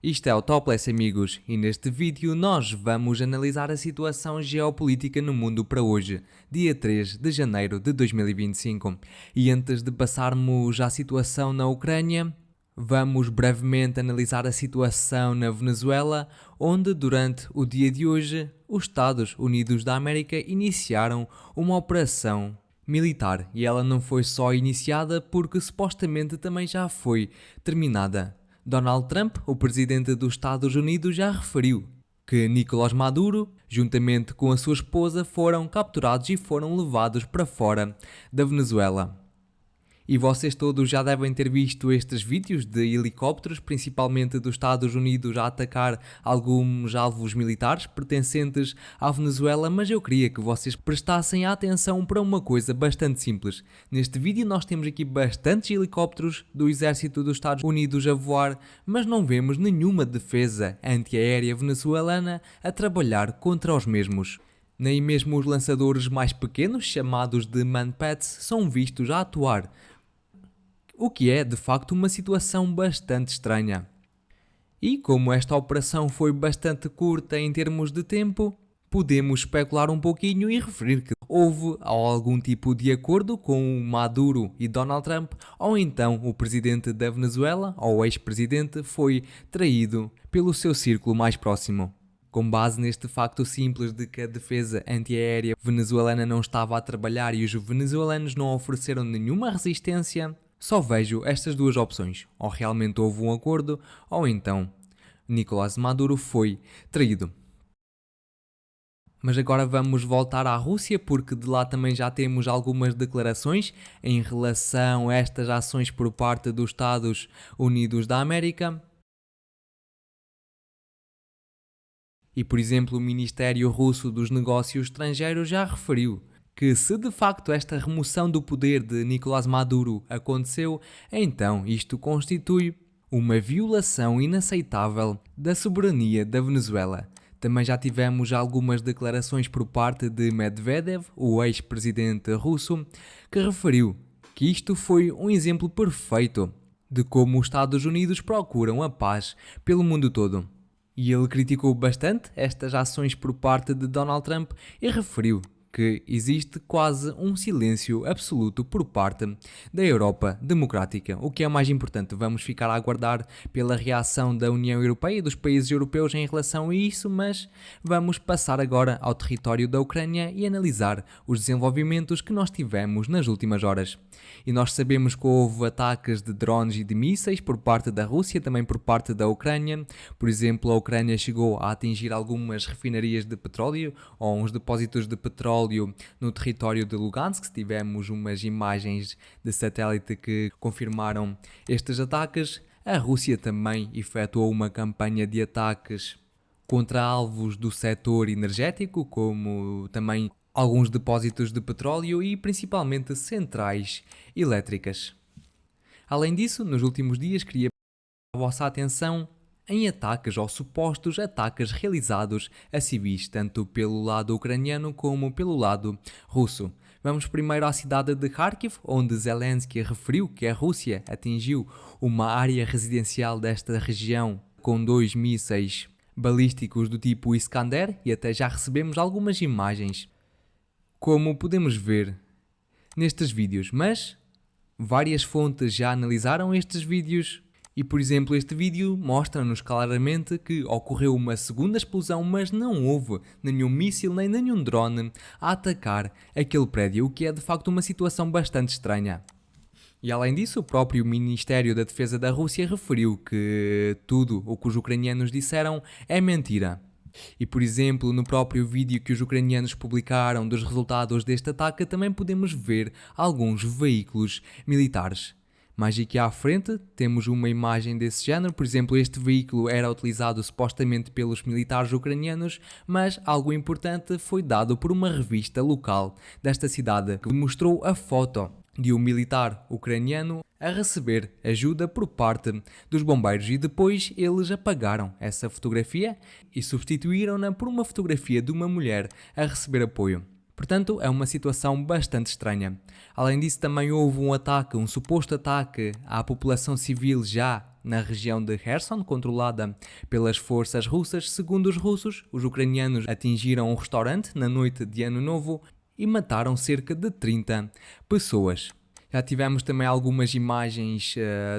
Isto é o Topless, amigos, e neste vídeo nós vamos analisar a situação geopolítica no mundo para hoje, dia 3 de janeiro de 2025. E antes de passarmos à situação na Ucrânia, vamos brevemente analisar a situação na Venezuela, onde durante o dia de hoje os Estados Unidos da América iniciaram uma operação militar, e ela não foi só iniciada porque supostamente também já foi terminada. Donald Trump, o presidente dos Estados Unidos, já referiu que Nicolás Maduro, juntamente com a sua esposa, foram capturados e foram levados para fora da Venezuela. E vocês todos já devem ter visto estes vídeos de helicópteros, principalmente dos Estados Unidos, a atacar alguns alvos militares pertencentes à Venezuela, mas eu queria que vocês prestassem atenção para uma coisa bastante simples. Neste vídeo nós temos aqui bastantes helicópteros do exército dos Estados Unidos a voar, mas não vemos nenhuma defesa antiaérea venezuelana a trabalhar contra os mesmos. Nem mesmo os lançadores mais pequenos, chamados de Manpads, são vistos a atuar. O que é, de facto, uma situação bastante estranha. E como esta operação foi bastante curta em termos de tempo, podemos especular um pouquinho e referir que houve algum tipo de acordo com Maduro e Donald Trump, ou então o presidente da Venezuela, ou o ex-presidente, foi traído pelo seu círculo mais próximo. Com base neste facto simples de que a defesa antiaérea venezuelana não estava a trabalhar e os venezuelanos não ofereceram nenhuma resistência, só vejo estas duas opções. Ou realmente houve um acordo, ou então Nicolás Maduro foi traído. Mas agora vamos voltar à Rússia, porque de lá também já temos algumas declarações em relação a estas ações por parte dos Estados Unidos da América. E, por exemplo, o Ministério Russo dos Negócios Estrangeiros já referiu que se de facto esta remoção do poder de Nicolás Maduro aconteceu, então isto constitui uma violação inaceitável da soberania da Venezuela. Também já tivemos algumas declarações por parte de Medvedev, o ex-presidente russo, que referiu que isto foi um exemplo perfeito de como os Estados Unidos procuram a paz pelo mundo todo. E ele criticou bastante estas ações por parte de Donald Trump e referiu que existe quase um silêncio absoluto por parte da Europa democrática. O que é mais importante, vamos ficar a aguardar pela reação da União Europeia e dos países europeus em relação a isso, mas vamos passar agora ao território da Ucrânia e analisar os desenvolvimentos que nós tivemos nas últimas horas. E nós sabemos que houve ataques de drones e de mísseis por parte da Rússia, também por parte da Ucrânia. Por exemplo, a Ucrânia chegou a atingir algumas refinarias de petróleo ou uns depósitos de petróleo no território de Lugansk. Tivemos umas imagens de satélite que confirmaram estes ataques. A Rússia também efetuou uma campanha de ataques contra alvos do setor energético, como também alguns depósitos de petróleo e principalmente centrais elétricas. Além disso, nos últimos dias queria a vossa atenção em ataques ou supostos ataques realizados a civis, tanto pelo lado ucraniano como pelo lado russo. Vamos primeiro à cidade de Kharkiv, onde Zelensky referiu que a Rússia atingiu uma área residencial desta região com 2 mísseis balísticos do tipo Iskander, e até já recebemos algumas imagens, como podemos ver nestes vídeos, mas várias fontes já analisaram estes vídeos. E, por exemplo, este vídeo mostra-nos claramente que ocorreu uma segunda explosão, mas não houve nenhum míssil nem nenhum drone a atacar aquele prédio, o que é de facto uma situação bastante estranha. E além disso, o próprio Ministério da Defesa da Rússia referiu que tudo o que os ucranianos disseram é mentira. E, por exemplo, no próprio vídeo que os ucranianos publicaram dos resultados deste ataque, também podemos ver alguns veículos militares. Mais aqui à frente temos uma imagem desse género. Por exemplo, este veículo era utilizado supostamente pelos militares ucranianos, mas algo importante foi dado por uma revista local desta cidade, que mostrou a foto de um militar ucraniano a receber ajuda por parte dos bombeiros, e depois eles apagaram essa fotografia e substituíram-na por uma fotografia de uma mulher a receber apoio. Portanto, é uma situação bastante estranha. Além disso, também houve um ataque, um suposto ataque à população civil já na região de Kherson, controlada pelas forças russas. Segundo os russos, os ucranianos atingiram um restaurante na noite de Ano Novo e mataram cerca de 30 pessoas. Já tivemos também algumas imagens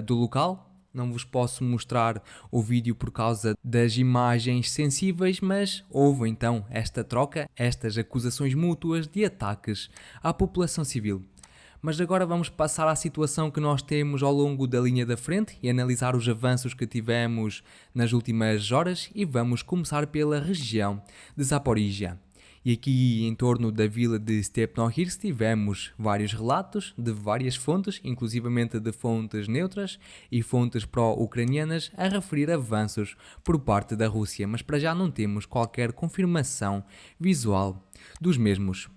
do local. Não vos posso mostrar o vídeo por causa das imagens sensíveis, mas houve então esta troca, estas acusações mútuas de ataques à população civil. Mas agora vamos passar à situação que nós temos ao longo da linha da frente e analisar os avanços que tivemos nas últimas horas, e vamos começar pela região de Zaporizhia. E aqui em torno da vila de Stepnohirsk tivemos vários relatos de várias fontes, inclusivamente de fontes neutras e fontes pró-ucranianas, a referir avanços por parte da Rússia, mas para já não temos qualquer confirmação visual dos mesmos.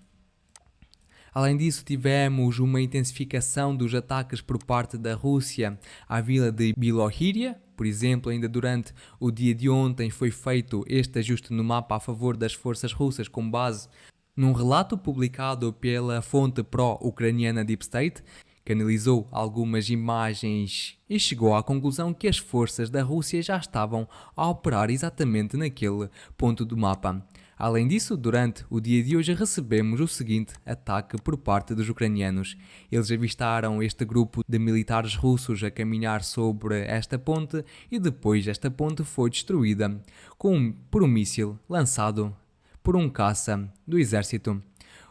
Além disso, tivemos uma intensificação dos ataques por parte da Rússia à vila de Bilohíria. Por exemplo, ainda durante o dia de ontem foi feito este ajuste no mapa a favor das forças russas com base num relato publicado pela fonte pró-ucraniana Deep State, que analisou algumas imagens e chegou à conclusão que as forças da Rússia já estavam a operar exatamente naquele ponto do mapa. Além disso, durante o dia de hoje recebemos o seguinte ataque por parte dos ucranianos. Eles avistaram este grupo de militares russos a caminhar sobre esta ponte e depois esta ponte foi destruída por um míssil lançado por um caça do exército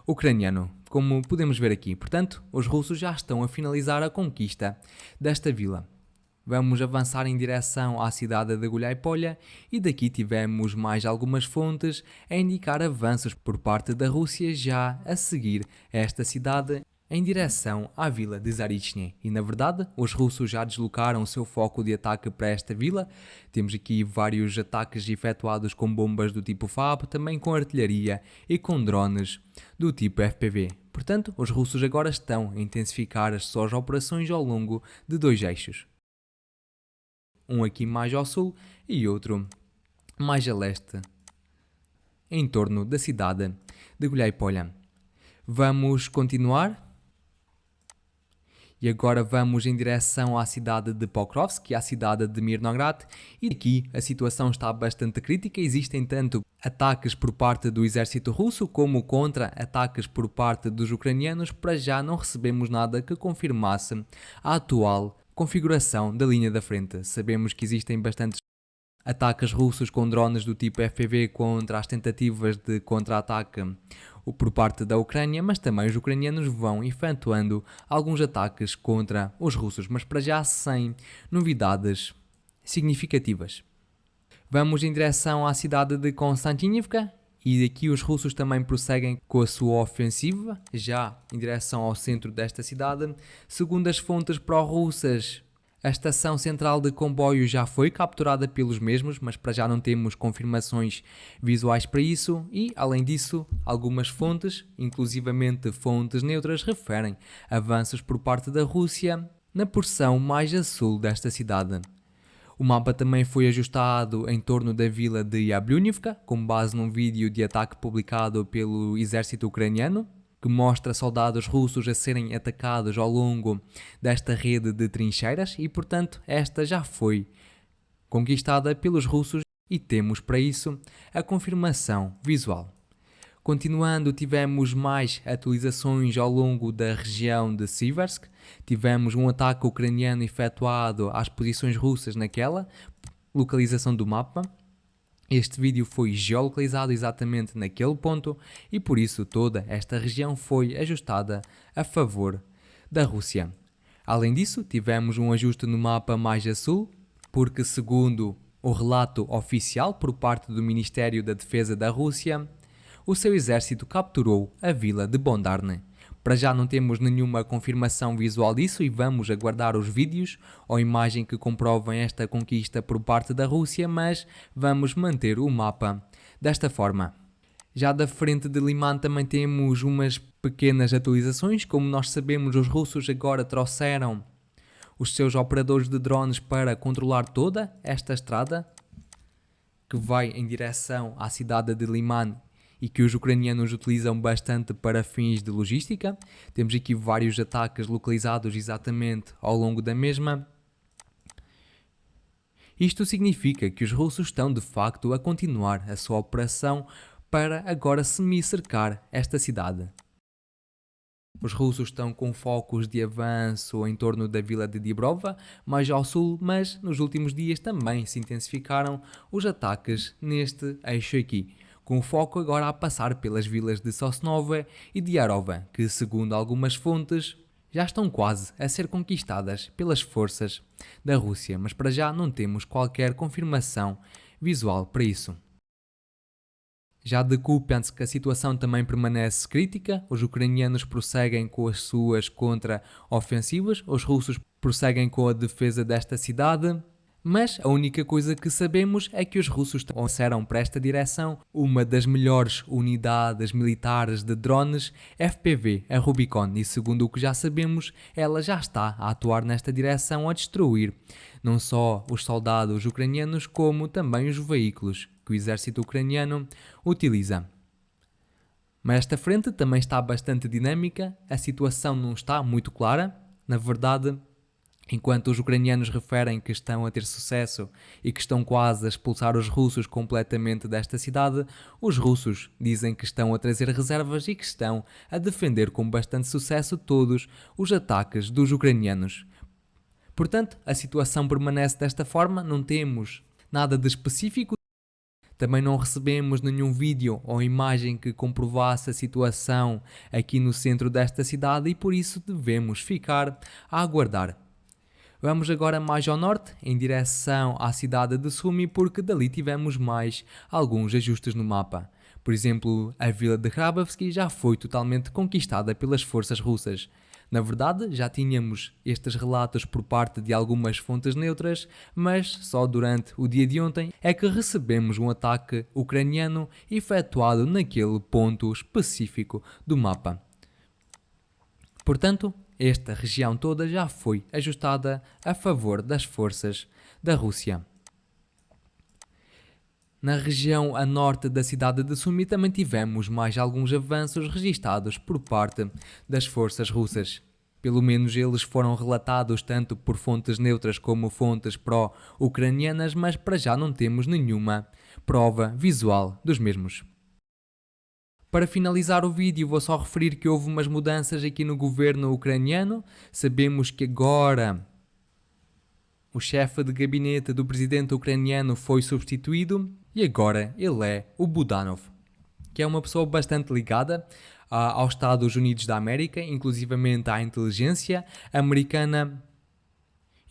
ucraniano, como podemos ver aqui. Portanto, os russos já estão a finalizar a conquista desta vila. Vamos avançar em direção à cidade de Guliáipolha e daqui tivemos mais algumas fontes a indicar avanços por parte da Rússia já a seguir esta cidade em direção à vila de Zarychny. E na verdade, os russos já deslocaram o seu foco de ataque para esta vila. Temos aqui vários ataques efetuados com bombas do tipo FAB, também com artilharia e com drones do tipo FPV. Portanto, os russos agora estão a intensificar as suas operações ao longo de 2 eixos. Um aqui mais ao sul e outro mais a leste, em torno da cidade de Guliáipolha. Vamos continuar e agora vamos em direção à cidade de Pokrovsk e à cidade de Mirnograd, e aqui a situação está bastante crítica. Existem tanto ataques por parte do exército russo como contra-ataques por parte dos ucranianos. Para já não recebemos nada que confirmasse a atual configuração da linha da frente. Sabemos que existem bastantes ataques russos com drones do tipo FPV contra as tentativas de contra-ataque por parte da Ucrânia, mas também os ucranianos vão efetuando alguns ataques contra os russos, mas para já sem novidades significativas. Vamos em direção à cidade de Konstantinivka. E aqui os russos também prosseguem com a sua ofensiva, já em direção ao centro desta cidade. Segundo as fontes pró-russas, a estação central de comboio já foi capturada pelos mesmos, mas para já não temos confirmações visuais para isso. E, além disso, algumas fontes, inclusivamente fontes neutras, referem avanços por parte da Rússia na porção mais a sul desta cidade. O mapa também foi ajustado em torno da vila de Yablunivka, com base num vídeo de ataque publicado pelo exército ucraniano, que mostra soldados russos a serem atacados ao longo desta rede de trincheiras e, portanto, esta já foi conquistada pelos russos e temos para isso a confirmação visual. Continuando, tivemos mais atualizações ao longo da região de Siversk. Tivemos um ataque ucraniano efetuado às posições russas naquela localização do mapa. Este vídeo foi geolocalizado exatamente naquele ponto e por isso toda esta região foi ajustada a favor da Rússia. Além disso, tivemos um ajuste no mapa mais a sul, porque segundo o relato oficial por parte do Ministério da Defesa da Rússia, o seu exército capturou a vila de Bondarne. Para já não temos nenhuma confirmação visual disso e vamos aguardar os vídeos ou imagem que comprovem esta conquista por parte da Rússia, mas vamos manter o mapa desta forma. Já da frente de Liman também temos umas pequenas atualizações. Como nós sabemos, os russos agora trouxeram os seus operadores de drones para controlar toda esta estrada que vai em direção à cidade de Liman e que os ucranianos utilizam bastante para fins de logística. Temos aqui vários ataques localizados exatamente ao longo da mesma. Isto significa que os russos estão de facto a continuar a sua operação para agora semi-cercar esta cidade. Os russos estão com focos de avanço em torno da vila de Dibrova, mais ao sul, mas nos últimos dias também se intensificaram os ataques neste eixo aqui, com o foco agora a passar pelas vilas de Sosnova e de Yarova, que segundo algumas fontes já estão quase a ser conquistadas pelas forças da Rússia, mas para já não temos qualquer confirmação visual para isso. Já de Kupiansk a situação também permanece crítica, os ucranianos prosseguem com as suas contra-ofensivas, os russos prosseguem com a defesa desta cidade, mas a única coisa que sabemos é que os russos trouxeram para esta direção uma das melhores unidades militares de drones FPV, a Rubicon, e segundo o que já sabemos, ela já está a atuar nesta direção a destruir não só os soldados ucranianos como também os veículos que o exército ucraniano utiliza. Mas esta frente também está bastante dinâmica, a situação não está muito clara. Na verdade, enquanto os ucranianos referem que estão a ter sucesso e que estão quase a expulsar os russos completamente desta cidade, os russos dizem que estão a trazer reservas e que estão a defender com bastante sucesso todos os ataques dos ucranianos. Portanto, a situação permanece desta forma, não temos nada de específico. Também não recebemos nenhum vídeo ou imagem que comprovasse a situação aqui no centro desta cidade e por isso devemos ficar a aguardar. Vamos agora mais ao norte, em direção à cidade de Sumy, porque dali tivemos mais alguns ajustes no mapa. Por exemplo, a vila de Hrabovsky já foi totalmente conquistada pelas forças russas. Na verdade, já tínhamos estes relatos por parte de algumas fontes neutras, mas só durante o dia de ontem é que recebemos um ataque ucraniano efetuado naquele ponto específico do mapa. Portanto, esta região toda já foi ajustada a favor das forças da Rússia. Na região a norte da cidade de Sumy também tivemos mais alguns avanços registados por parte das forças russas. Pelo menos eles foram relatados tanto por fontes neutras como fontes pró-ucranianas, mas para já não temos nenhuma prova visual dos mesmos. Para finalizar o vídeo, vou só referir que houve umas mudanças aqui no governo ucraniano. Sabemos que agora o chefe de gabinete do presidente ucraniano foi substituído e agora ele é o Budanov, que é uma pessoa bastante ligada aos Estados Unidos da América, inclusivamente à inteligência americana.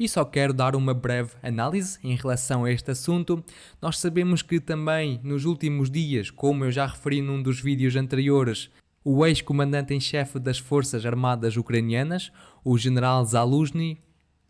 E só quero dar uma breve análise em relação a este assunto. Nós sabemos que também nos últimos dias, como eu já referi num dos vídeos anteriores, o ex-comandante em chefe das Forças Armadas Ucranianas, o general Zaluzhny,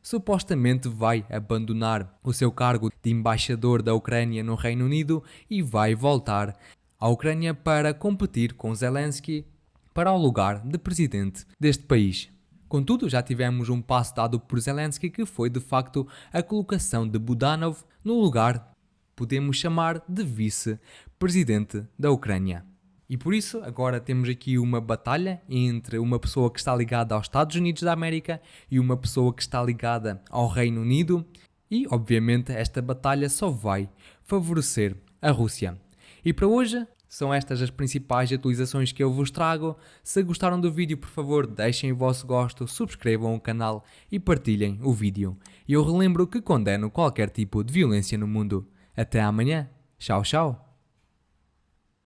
supostamente vai abandonar o seu cargo de embaixador da Ucrânia no Reino Unido e vai voltar à Ucrânia para competir com Zelensky para o lugar de presidente deste país. Contudo, já tivemos um passo dado por Zelensky que foi de facto a colocação de Budanov no lugar, podemos chamar de vice-presidente da Ucrânia. E por isso agora temos aqui uma batalha entre uma pessoa que está ligada aos Estados Unidos da América e uma pessoa que está ligada ao Reino Unido e obviamente esta batalha só vai favorecer a Rússia. E para hoje são estas as principais atualizações que eu vos trago. Se gostaram do vídeo, por favor, deixem o vosso gosto, subscrevam o canal e partilhem o vídeo. E eu relembro que condeno qualquer tipo de violência no mundo. Até amanhã. Tchau, tchau.